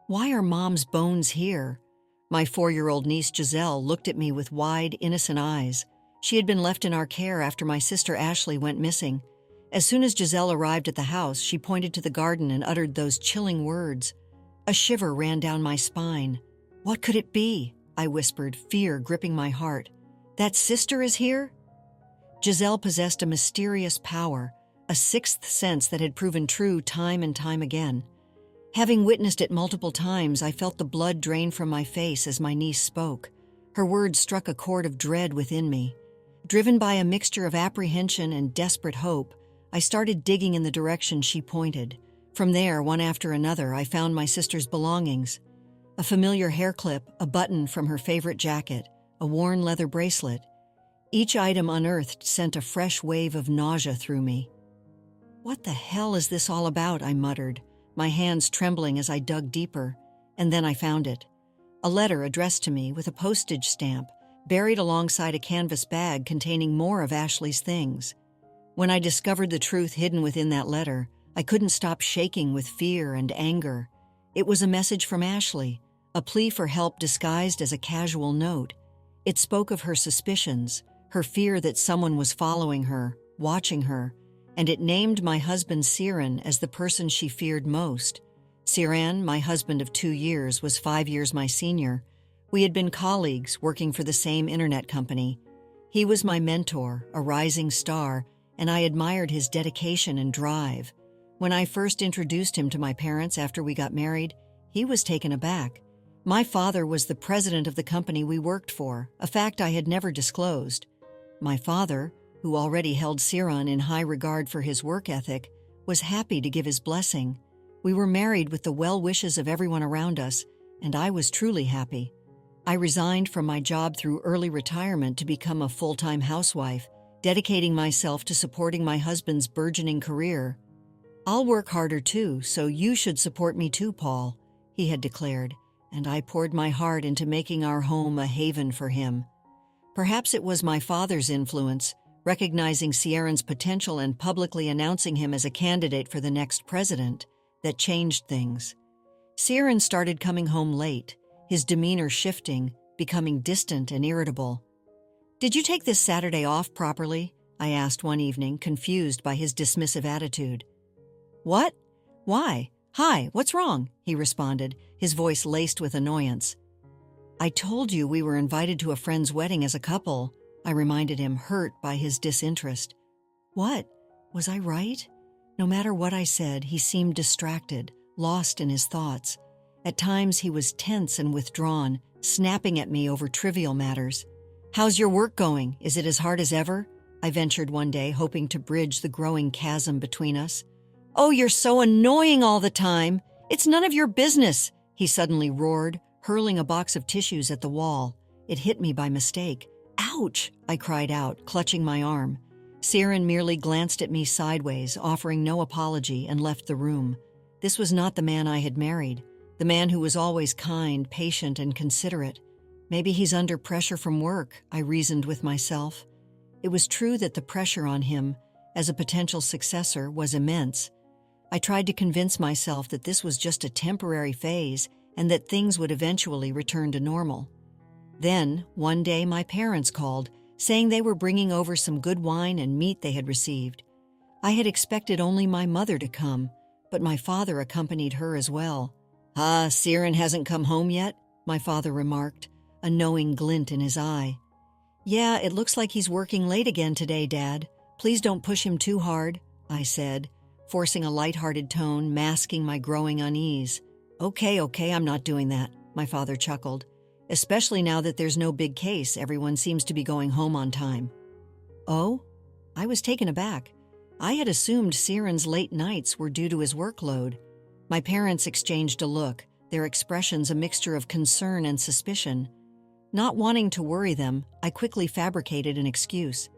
Why are Mom's bones here? My 4-year-old niece Jazelle looked at me with wide, innocent eyes. She had been left in our care after my sister Ashley went missing. As soon as Jazelle arrived at the house, she pointed to the garden and uttered those chilling words. A shiver ran down my spine. What could it be? I whispered, fear gripping my heart. That sister is here? Jazelle possessed a mysterious power, a sixth sense that had proven true time and time again. Having witnessed it multiple times, I felt the blood drain from my face as my niece spoke. Her words struck a chord of dread within me. Driven by a mixture of apprehension and desperate hope, I started digging in the direction she pointed. From there, one after another, I found my sister's belongings. A familiar hair clip, a button from her favorite jacket, a worn leather bracelet. Each item unearthed sent a fresh wave of nausea through me. What the hell is this all about? I muttered, my hands trembling as I dug deeper, and then I found it. A letter addressed to me with a postage stamp, buried alongside a canvas bag containing more of Ashley's things. When I discovered the truth hidden within that letter, I couldn't stop shaking with fear and anger. It was a message from Ashley, a plea for help disguised as a casual note. It spoke of her suspicions, her fear that someone was following her, watching her, and it named my husband Ciaran as the person she feared most. Ciaran, my husband of 2 years, was 5 years my senior. We had been colleagues working for the same internet company. He was my mentor, a rising star, and I admired his dedication and drive. When I first introduced him to my parents after we got married, he was taken aback. My father was the president of the company we worked for, a fact I had never disclosed. My father, who already held Ciaran in high regard for his work ethic, was happy to give his blessing. We were married with the well wishes of everyone around us, and I was truly happy. I resigned from my job through early retirement to become a full-time housewife, dedicating myself to supporting my husband's burgeoning career. I'll work harder too, so you should support me too, Paul, he had declared, and I poured my heart into making our home a haven for him. Perhaps it was my father's influence, recognizing Ciaran's potential and publicly announcing him as a candidate for the next president, that changed things. Ciaran started coming home late, his demeanor shifting, becoming distant and irritable. "Did you take this Saturday off properly?" I asked one evening, confused by his dismissive attitude. "What? Why? Hi, what's wrong?" he responded, his voice laced with annoyance. "I told you we were invited to a friend's wedding as a couple," I reminded him, hurt by his disinterest. What? Was I right? No matter what I said, he seemed distracted, lost in his thoughts. At times he was tense and withdrawn, snapping at me over trivial matters. "How's your work going? Is it as hard as ever?" I ventured one day, hoping to bridge the growing chasm between us. "Oh, you're so annoying all the time. It's none of your business," he suddenly roared, hurling a box of tissues at the wall. It hit me by mistake. "Ouch!" I cried out, clutching my arm. Ciaran merely glanced at me sideways, offering no apology, and left the room. This was not the man I had married, the man who was always kind, patient, and considerate. Maybe he's under pressure from work, I reasoned with myself. It was true that the pressure on him, as a potential successor, was immense. I tried to convince myself that this was just a temporary phase and that things would eventually return to normal. Then, one day, my parents called, saying they were bringing over some good wine and meat they had received. I had expected only my mother to come, but my father accompanied her as well. "Ah, Ciaran hasn't come home yet?" my father remarked, a knowing glint in his eye. "Yeah, it looks like he's working late again today, Dad. Please don't push him too hard," I said, forcing a light-hearted tone, masking my growing unease. Okay, I'm not doing that," my father chuckled. "Especially now that there's no big case, everyone seems to be going home on time." "Oh?" I was taken aback. I had assumed Ciaran's late nights were due to his workload. My parents exchanged a look, their expressions a mixture of concern and suspicion. Not wanting to worry them, I quickly fabricated an excuse.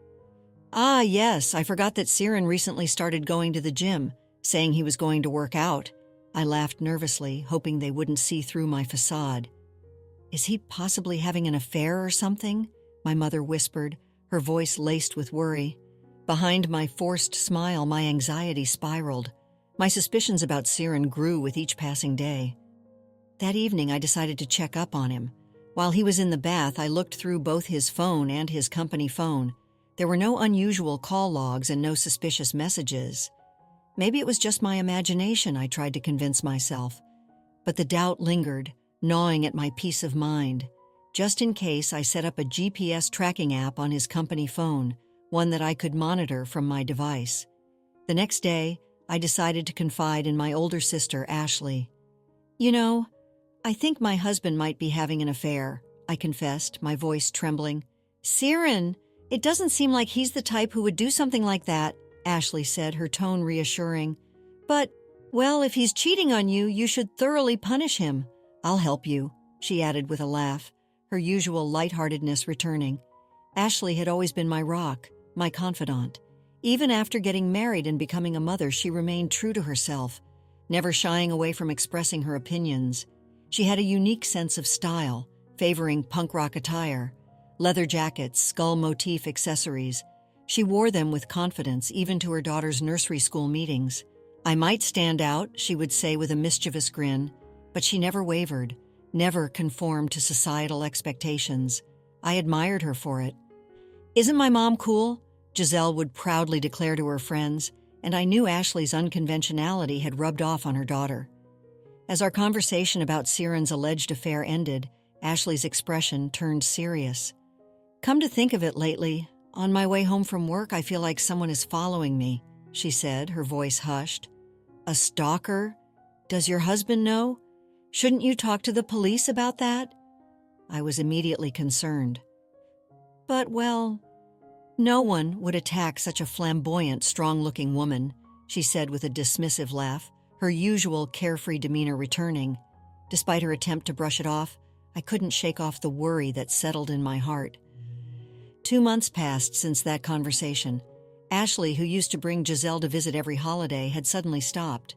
"Ah, yes, I forgot that Ciaran recently started going to the gym, saying he was going to work out." I laughed nervously, hoping they wouldn't see through my facade. "Is he possibly having an affair or something?" my mother whispered, her voice laced with worry. Behind my forced smile, my anxiety spiraled. My suspicions about Ciaran grew with each passing day. That evening, I decided to check up on him. While he was in the bath, I looked through both his phone and his company phone. There were no unusual call logs and no suspicious messages. Maybe it was just my imagination, I tried to convince myself. But the doubt lingered, gnawing at my peace of mind. Just in case, I set up a GPS tracking app on his company phone, one that I could monitor from my device. The next day, I decided to confide in my older sister, Ashley. "You know, I think my husband might be having an affair," I confessed, my voice trembling. "Siren, it doesn't seem like he's the type who would do something like that," Ashley said, her tone reassuring. "But, well, if he's cheating on you, you should thoroughly punish him. I'll help you," she added with a laugh, her usual lightheartedness returning. Ashley had always been my rock, my confidant. Even after getting married and becoming a mother, she remained true to herself, never shying away from expressing her opinions. She had a unique sense of style, favoring punk rock attire, leather jackets, skull motif accessories. She wore them with confidence, even to her daughter's nursery school meetings. "I might stand out," she would say with a mischievous grin, but she never wavered, never conformed to societal expectations. I admired her for it. "Isn't my mom cool?" Jazelle would proudly declare to her friends, and I knew Ashley's unconventionality had rubbed off on her daughter. As our conversation about Siren's alleged affair ended, Ashley's expression turned serious. "Come to think of it, lately, on my way home from work, I feel like someone is following me," she said, her voice hushed. "A stalker? Does your husband know? Shouldn't you talk to the police about that?" I was immediately concerned. "But, well, no one would attack such a flamboyant, strong-looking woman," she said with a dismissive laugh, her usual carefree demeanor returning. Despite her attempt to brush it off, I couldn't shake off the worry that settled in my heart. 2 months passed since that conversation. Ashley, who used to bring Jazelle to visit every holiday, had suddenly stopped.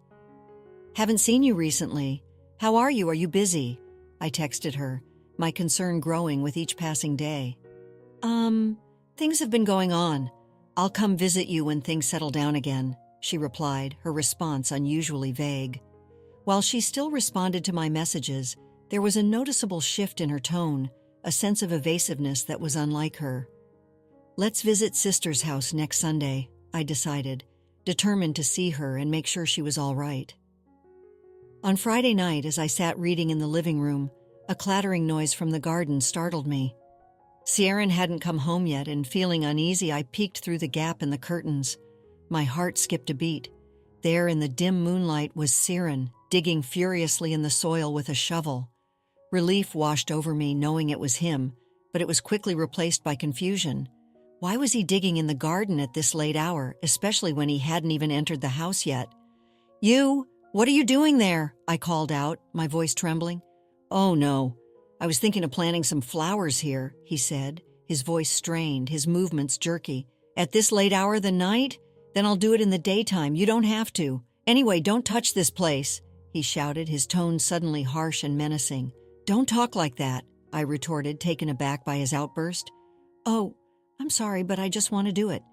"Haven't seen you recently. How are you? Are you busy?" I texted her, my concern growing with each passing day. Things have been going on. I'll come visit you when things settle down again," she replied, her response unusually vague. While she still responded to my messages, there was a noticeable shift in her tone, a sense of evasiveness that was unlike her. "Let's visit Sister's house next Sunday," I decided, determined to see her and make sure she was all right. On Friday night, as I sat reading in the living room, a clattering noise from the garden startled me. Siren hadn't come home yet, and feeling uneasy, I peeked through the gap in the curtains. My heart skipped a beat. There in the dim moonlight was Siren, digging furiously in the soil with a shovel. Relief washed over me knowing it was him, but it was quickly replaced by confusion. Why was he digging in the garden at this late hour, especially when he hadn't even entered the house yet? "You! What are you doing there?" I called out, my voice trembling. "Oh no, I was thinking of planting some flowers here," he said, his voice strained, his movements jerky. "At this late hour of the night? Then I'll do it in the daytime. You don't have to. Anyway, don't touch this place," he shouted, his tone suddenly harsh and menacing. "Don't talk like that," I retorted, taken aback by his outburst. "Oh, I'm sorry, but I just want to do it."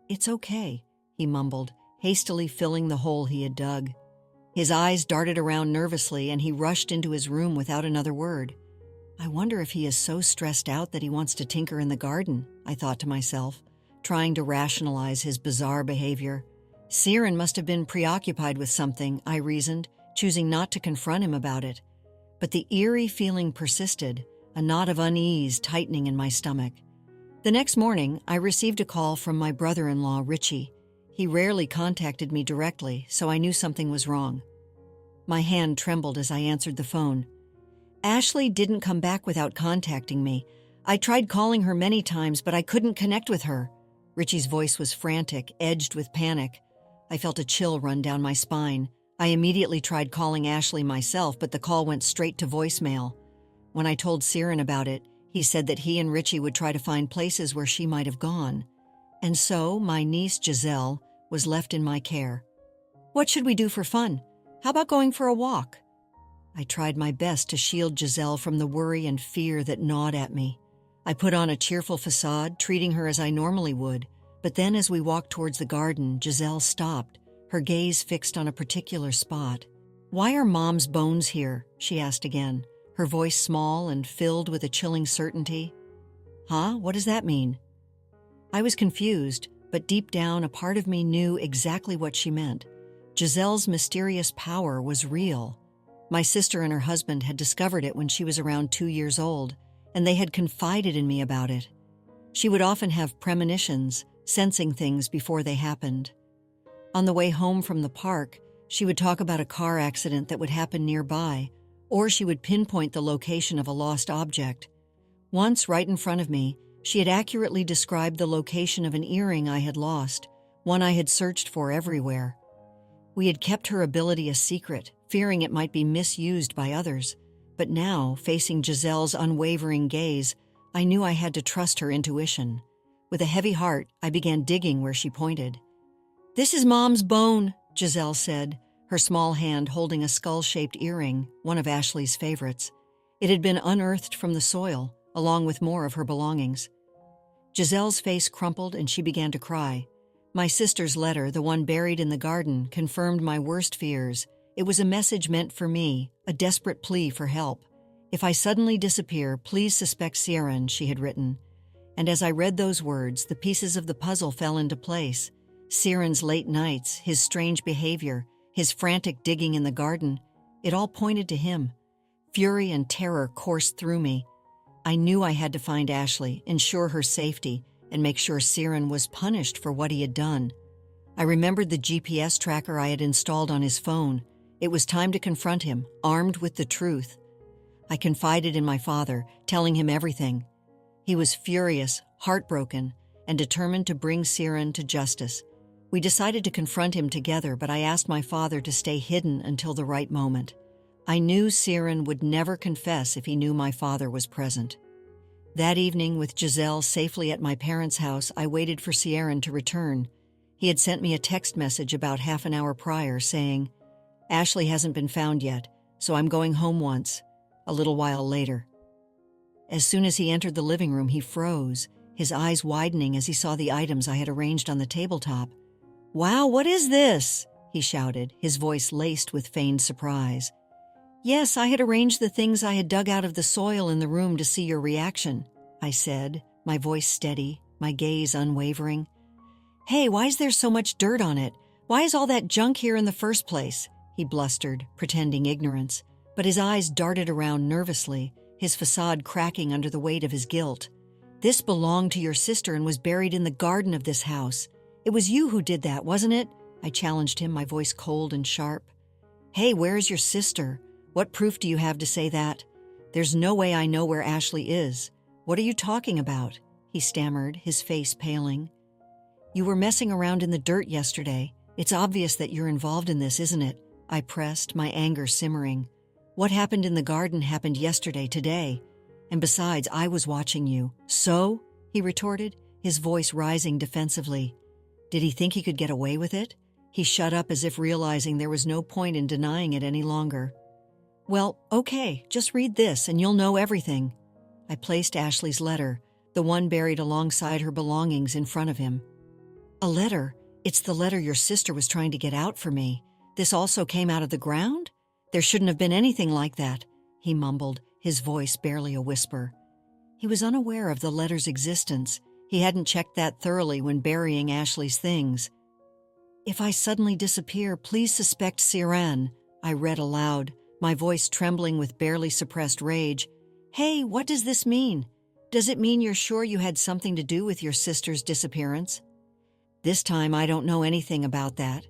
"It's okay," he mumbled, hastily filling the hole he had dug. His eyes darted around nervously, and he rushed into his room without another word. I wonder if he is so stressed out that he wants to tinker in the garden, I thought to myself, trying to rationalize his bizarre behavior. Siren must have been preoccupied with something, I reasoned, choosing not to confront him about it. But the eerie feeling persisted, a knot of unease tightening in my stomach. The next morning, I received a call from my brother-in-law, Richie. He rarely contacted me directly, so I knew something was wrong. My hand trembled as I answered the phone. Ashley didn't come back without contacting me. I tried calling her many times, but I couldn't connect with her. Richie's voice was frantic, edged with panic. I felt a chill run down my spine. I immediately tried calling Ashley myself, but the call went straight to voicemail. When I told Siren about it, he said that he and Richie would try to find places where she might have gone. And so, my niece Jazelle was left in my care. "What should we do for fun? How about going for a walk?" I tried my best to shield Jazelle from the worry and fear that gnawed at me. I put on a cheerful facade, treating her as I normally would. But then as we walked towards the garden, Jazelle stopped, her gaze fixed on a particular spot. "Why are Mom's bones here?" she asked again, her voice small and filled with a chilling certainty. "Huh? What does that mean?" I was confused, but deep down a part of me knew exactly what she meant. Jazelle's mysterious power was real. My sister and her husband had discovered it when she was around 2 years old, and they had confided in me about it. She would often have premonitions, sensing things before they happened. On the way home from the park, she would talk about a car accident that would happen nearby, or she would pinpoint the location of a lost object. Once, right in front of me, she had accurately described the location of an earring I had lost, one I had searched for everywhere. We had kept her ability a secret, fearing it might be misused by others. But now, facing Jazelle's unwavering gaze, I knew I had to trust her intuition. With a heavy heart, I began digging where she pointed. "This is Mom's bone," Jazelle said, her small hand holding a skull-shaped earring, one of Ashley's favorites. It had been unearthed from the soil, along with more of her belongings. Jazelle's face crumpled and she began to cry. My sister's letter, the one buried in the garden, confirmed my worst fears. It was a message meant for me, a desperate plea for help. "If I suddenly disappear, please suspect Siren," she had written. And as I read those words, the pieces of the puzzle fell into place. Siren's late nights, his strange behavior, his frantic digging in the garden, it all pointed to him. Fury and terror coursed through me. I knew I had to find Ashley, ensure her safety, and make sure Siren was punished for what he had done. I remembered the GPS tracker I had installed on his phone. It was time to confront him, armed with the truth. I confided in my father, telling him everything. He was furious, heartbroken, and determined to bring Siren to justice. We decided to confront him together, but I asked my father to stay hidden until the right moment. I knew Siren would never confess if he knew my father was present. That evening, with Jazelle safely at my parents' house, I waited for Siren to return. He had sent me a text message about half an hour prior saying, "Ashley hasn't been found yet, so I'm going home once," a little while later. As soon as he entered the living room, he froze, his eyes widening as he saw the items I had arranged on the tabletop. "Wow, what is this?" he shouted, his voice laced with feigned surprise. "Yes, I had arranged the things I had dug out of the soil in the room to see your reaction," I said, my voice steady, my gaze unwavering. "Hey, why is there so much dirt on it? Why is all that junk here in the first place?" he blustered, pretending ignorance, but his eyes darted around nervously, his facade cracking under the weight of his guilt. "This belonged to your sister and was buried in the garden of this house. It was you who did that, wasn't it?" I challenged him, my voice cold and sharp. "Hey, where's your sister? What proof do you have to say that? There's no way I know where Ashley is. What are you talking about?" he stammered, his face paling. "You were messing around in the dirt yesterday. It's obvious that you're involved in this, isn't it?" I pressed, my anger simmering. "What happened in the garden happened yesterday, today. And besides, I was watching you." "So?" he retorted, his voice rising defensively. Did he think he could get away with it? He shut up as if realizing there was no point in denying it any longer. "Well, okay, just read this and you'll know everything." I placed Ashley's letter, the one buried alongside her belongings, in front of him. "A letter? It's the letter your sister was trying to get out for me. This also came out of the ground? There shouldn't have been anything like that," he mumbled, his voice barely a whisper. He was unaware of the letter's existence. He hadn't checked that thoroughly when burying Ashley's things. "If I suddenly disappear, please suspect Siren," I read aloud, my voice trembling with barely suppressed rage. "Hey, what does this mean? Does it mean you're sure you had something to do with your sister's disappearance?" "This time I don't know anything about that."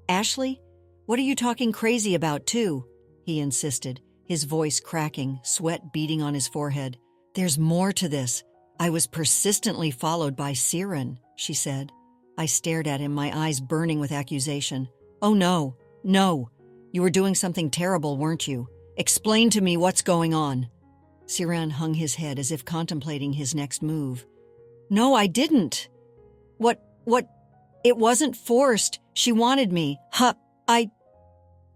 "Ashley? What are you talking crazy about, too?" he insisted, his voice cracking, sweat beading on his forehead. "There's more to this. I was persistently followed by Siren," she said. I stared at him, my eyes burning with accusation. "Oh no, no. You were doing something terrible, weren't you? Explain to me what's going on." Siren hung his head as if contemplating his next move. "No, I didn't. What? It wasn't forced. She wanted me.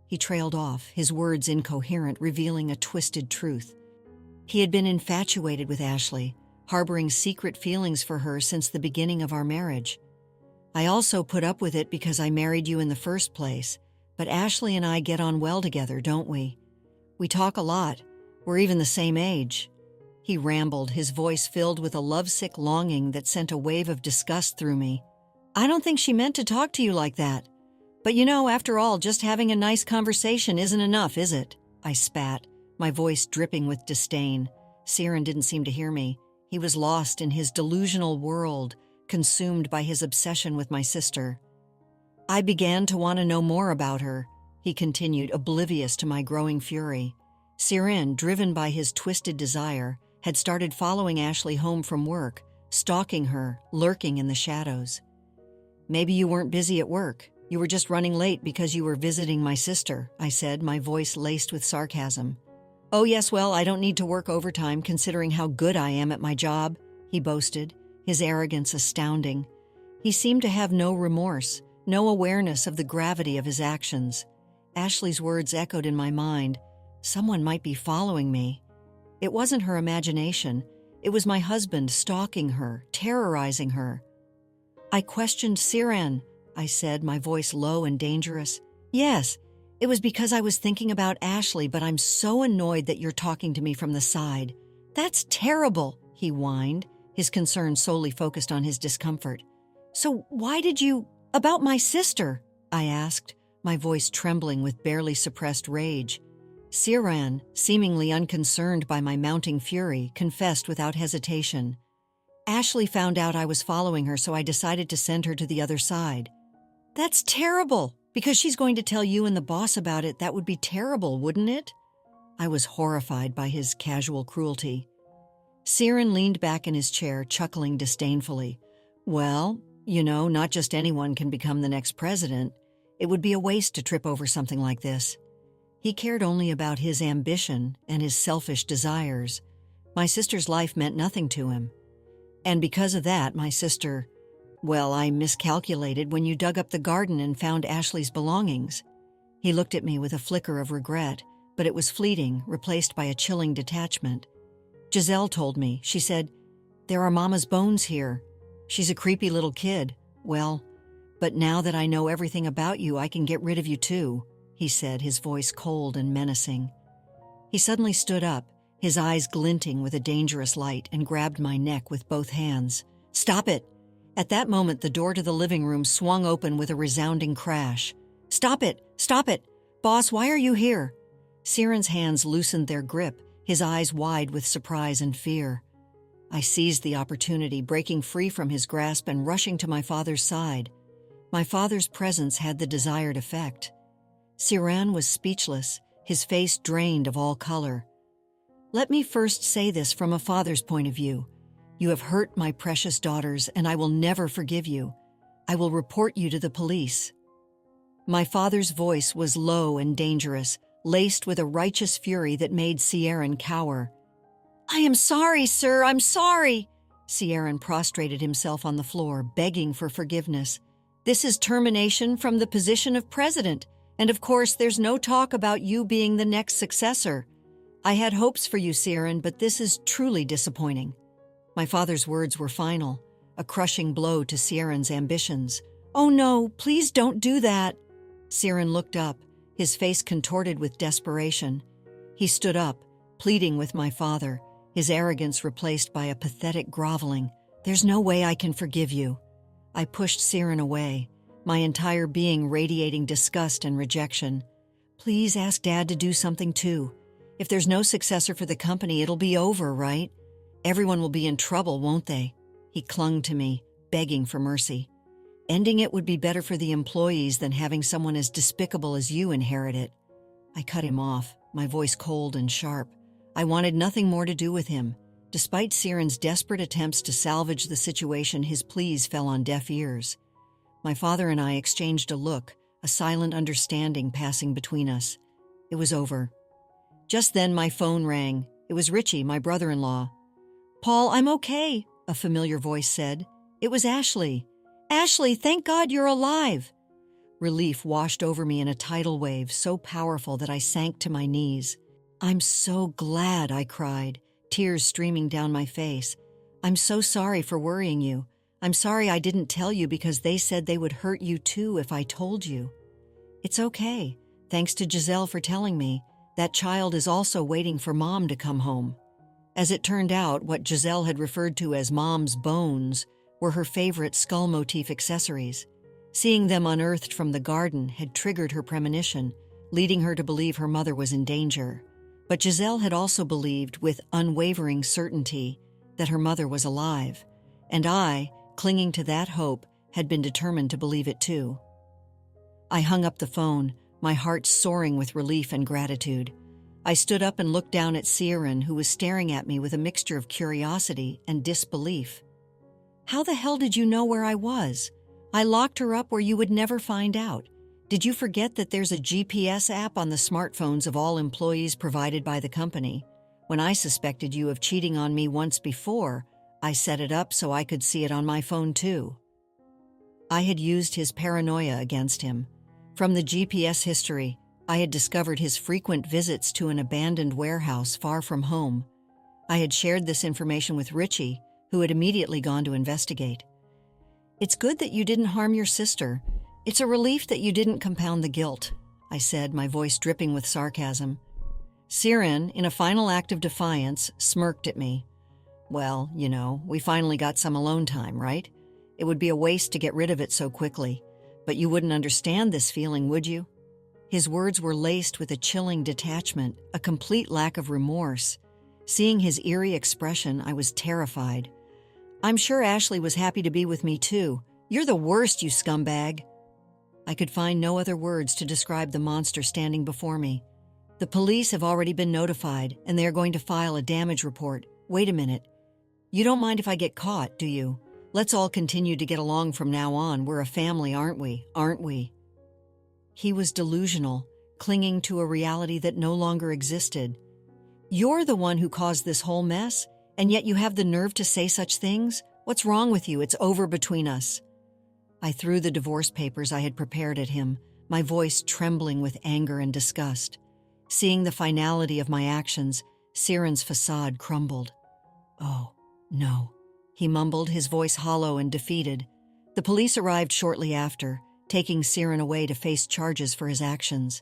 He trailed off, his words incoherent, revealing a twisted truth. He had been infatuated with Ashley, harboring secret feelings for her since the beginning of our marriage. "I also put up with it because I married you in the first place, but Ashley and I get on well together, don't we? We talk a lot. We're even the same age." He rambled, his voice filled with a lovesick longing that sent a wave of disgust through me. "I don't think she meant to talk to you like that. But after all, just having a nice conversation isn't enough, is it?" I spat, my voice dripping with disdain. Ciaran didn't seem to hear me. He was lost in his delusional world, consumed by his obsession with my sister. "I began to want to know more about her," he continued, oblivious to my growing fury. Ciaran, driven by his twisted desire, had started following Ashley home from work, stalking her, lurking in the shadows. "Maybe you weren't busy at work. You were just running late because you were visiting my sister," I said, my voice laced with sarcasm. "Oh yes, well, I don't need to work overtime considering how good I am at my job," he boasted, his arrogance astounding. He seemed to have no remorse, no awareness of the gravity of his actions. Ashley's words echoed in my mind. Someone might be following me. It wasn't her imagination. It was my husband stalking her, terrorizing her. "I questioned Ciaran," I said, my voice low and dangerous. "Yes, it was because I was thinking about Ashley, but I'm so annoyed that you're talking to me from the side." "That's terrible," he whined, his concern solely focused on his discomfort. "So why did you—" "About my sister?" I asked, my voice trembling with barely suppressed rage. Ciaran, seemingly unconcerned by my mounting fury, confessed without hesitation. "Ashley found out I was following her, so I decided to send her to the other side." "That's terrible, because she's going to tell you and the boss about it. That would be terrible, wouldn't it?" I was horrified by his casual cruelty. Ciaran leaned back in his chair, chuckling disdainfully. "Well, not just anyone can become the next president. It would be a waste to trip over something like this." He cared only about his ambition and his selfish desires. My sister's life meant nothing to him. And because of that, my sister— "Well, I miscalculated when you dug up the garden and found Ashley's belongings." He looked at me with a flicker of regret, but it was fleeting, replaced by a chilling detachment. "Jazelle told me," she said, "there are Mama's bones here. She's a creepy little kid. Well, but now that I know everything about you, I can get rid of you too," he said, his voice cold and menacing. He suddenly stood up, his eyes glinting with a dangerous light, and grabbed my neck with both hands. "Stop it!" At that moment, the door to the living room swung open with a resounding crash. "Stop it! Stop it! Boss, why are you here?" Ciaran's hands loosened their grip, his eyes wide with surprise and fear. I seized the opportunity, breaking free from his grasp and rushing to my father's side. My father's presence had the desired effect. Ciaran was speechless, his face drained of all color. "Let me first say this from a father's point of view. You have hurt my precious daughters, and I will never forgive you. I will report you to the police." My father's voice was low and dangerous, laced with a righteous fury that made Ciaran cower. "I am sorry, sir, I'm sorry." Ciaran prostrated himself on the floor, begging for forgiveness. "This is termination from the position of president, and of course there's no talk about you being the next successor. I had hopes for you, Ciaran, but this is truly disappointing." My father's words were final, a crushing blow to Ciaran's ambitions. "Oh no, please don't do that." Ciaran looked up, his face contorted with desperation. He stood up, pleading with my father, his arrogance replaced by a pathetic groveling. "There's no way I can forgive you." I pushed Ciaran away, my entire being radiating disgust and rejection. "Please ask Dad to do something too. If there's no successor for the company, it'll be over, right? Everyone will be in trouble, won't they?" He clung to me, begging for mercy. "Ending it would be better for the employees than having someone as despicable as you inherit it." I cut him off, my voice cold and sharp. I wanted nothing more to do with him. Despite Ciaran's desperate attempts to salvage the situation, his pleas fell on deaf ears. My father and I exchanged a look, a silent understanding passing between us. It was over. Just then my phone rang. It was Richie, my brother-in-law. "Paul, I'm okay," a familiar voice said. It was Ashley. "Ashley, thank God you're alive." Relief washed over me in a tidal wave so powerful that I sank to my knees. "I'm so glad," I cried, tears streaming down my face. "I'm so sorry for worrying you. I'm sorry I didn't tell you because they said they would hurt you too if I told you." It's okay. Thanks to Jazelle for telling me. That child is also waiting for Mom to come home." As it turned out, what Jazelle had referred to as Mom's bones were her favorite skull motif accessories. Seeing them unearthed from the garden had triggered her premonition, leading her to believe her mother was in danger. But Jazelle had also believed with unwavering certainty that her mother was alive, and I, clinging to that hope, had been determined to believe it too. I hung up the phone, my heart soaring with relief and gratitude. I stood up and looked down at Siren, who was staring at me with a mixture of curiosity and disbelief. "How the hell did you know where I was? I locked her up where you would never find out. Did you forget that there's a GPS app on the smartphones of all employees provided by the company? When I suspected you of cheating on me once before, I set it up so I could see it on my phone too." I had used his paranoia against him. From the GPS history, I had discovered his frequent visits to an abandoned warehouse far from home. I had shared this information with Richie, who had immediately gone to investigate. "It's good that you didn't harm your sister. It's a relief that you didn't compound the guilt," I said, my voice dripping with sarcasm. Siren, in a final act of defiance, smirked at me. "Well, we finally got some alone time, right? It would be a waste to get rid of it so quickly. But you wouldn't understand this feeling, would you?" His words were laced with a chilling detachment, a complete lack of remorse. Seeing his eerie expression, I was terrified. "I'm sure Ashley was happy to be with me too. You're the worst, you scumbag." I could find no other words to describe the monster standing before me. "The police have already been notified, and they are going to file a damage report. Wait a minute. You don't mind if I get caught, do you? Let's all continue to get along from now on. We're a family, aren't we? Aren't we?" He was delusional, clinging to a reality that no longer existed. "You're the one who caused this whole mess, and yet you have the nerve to say such things? What's wrong with you? It's over between us." I threw the divorce papers I had prepared at him, my voice trembling with anger and disgust. Seeing the finality of my actions, Siren's facade crumbled. "Oh, no," he mumbled, his voice hollow and defeated. The police arrived shortly after, taking Siren away to face charges for his actions.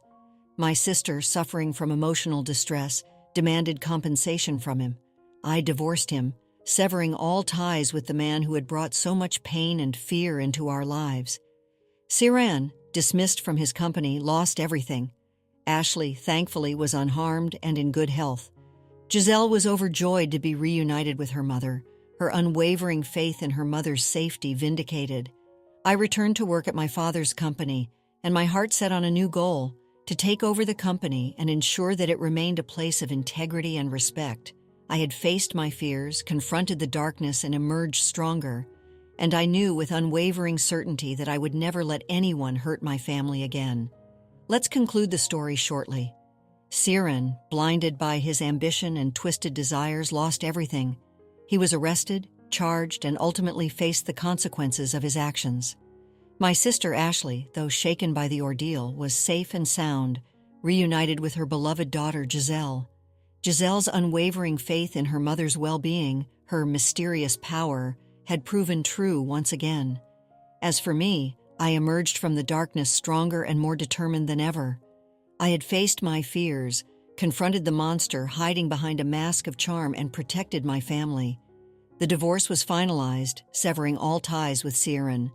My sister, suffering from emotional distress, demanded compensation from him. I divorced him, severing all ties with the man who had brought so much pain and fear into our lives. Siren, dismissed from his company, lost everything. Ashley, thankfully, was unharmed and in good health. Jazelle was overjoyed to be reunited with her mother, her unwavering faith in her mother's safety vindicated. I returned to work at my father's company, and my heart set on a new goal, to take over the company and ensure that it remained a place of integrity and respect. I had faced my fears, confronted the darkness, and emerged stronger, and I knew with unwavering certainty that I would never let anyone hurt my family again. Let's conclude the story shortly. Siren, blinded by his ambition and twisted desires, lost everything. He was arrested, charged, and ultimately faced the consequences of his actions. My sister Ashley, though shaken by the ordeal, was safe and sound, reunited with her beloved daughter Jazelle. Jazelle's unwavering faith in her mother's well-being, her mysterious power, had proven true once again. As for me, I emerged from the darkness stronger and more determined than ever. I had faced my fears, confronted the monster hiding behind a mask of charm, and protected my family. The divorce was finalized, severing all ties with Siren.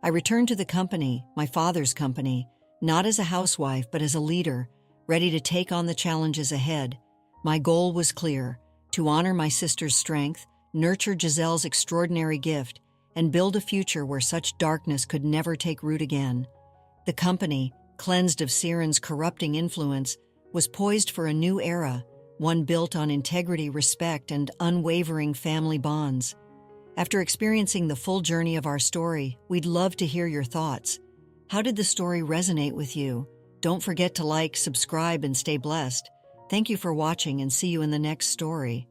I returned to the company, my father's company, not as a housewife but as a leader, ready to take on the challenges ahead. My goal was clear: to honor my sister's strength, nurture Jazelle's extraordinary gift, and build a future where such darkness could never take root again. The company, cleansed of Siren's corrupting influence, was poised for a new era, one built on integrity, respect, and unwavering family bonds. After experiencing the full journey of our story, we'd love to hear your thoughts. How did the story resonate with you? Don't forget to like, subscribe, and stay blessed. Thank you for watching, and see you in the next story.